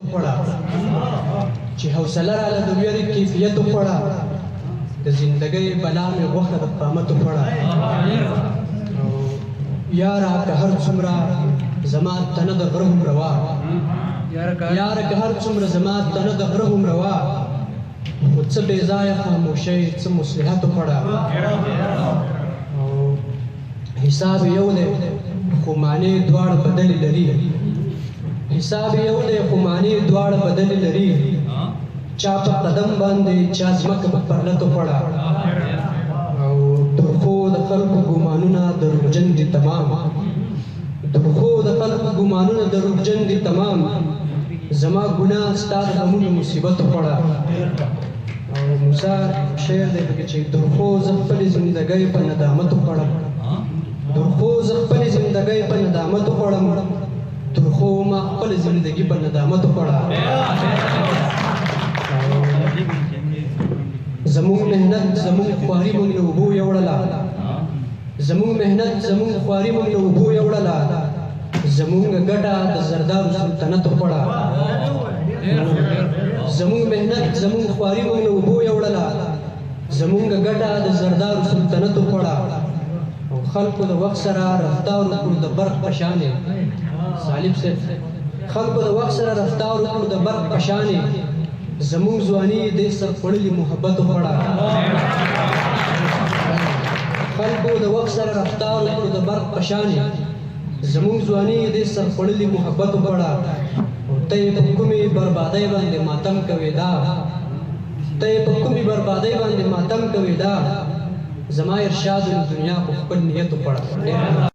وخوړه چې حوصله راله د ویرې کیفیت وخوړه د زندګۍ بلا مې غوښه د قامت وخوړه یاره که هر څومره زما تنه د غره هم روا یاره که هر څومره زما تنه د غره هم روا خو څه بې ځایه خاموشۍ څه مصلحت وخوړه حساب یو دی خو معنی دواړه بدلې لري حساب یو دی خو معنی دواړه بدلې لري چا په قدم باندې چا ځمکه په پرلت وخوړه او ترخو د خلکو ګمانونه دروغجن دي تمام ترخو د خلکو ګمانونه دروغجن دي تمام زما ګناه ستا د غمونو مصیبت وخوړه او موسی شعر دی پکې چې ترخو زه خپلې زندګۍ په ندامت وخوړم ترخو زه خپلې زندګۍ په ندامت وخوړم ترخو ما خپله زندګي په ندامت وخوړه زموږ مهنت زموږ خواري موږ له اوبو یوړله زموږ مهنت زموږ خواري موږ له اوبو یوړله زموږ ګټه د زردارو سلطنت وخوړه زموږ مهنت زموږ خواري موږ له اوبو یوړله زموږ ګټه د زردارو سلطنت وخوړه او خلکو د وخت سره رفتار وکړو د برق په شانې صالح صاحب خلکو د وخت سره رفتار وکړو د برق په شانې زموږ ځواني د سر خوړلي محبت وخوړه خلکو د وخت سره رفتار وکړو د برق په شانې زموږ ځواني د سر خوړلي محبت وخوړه او ته یې په کومې بربادۍ باندې ماتم کوې دا ته یې په کومې بربادۍ باندې ماتم کوې دا زما ارشاد د دنیا خو خپل نیت وخوړه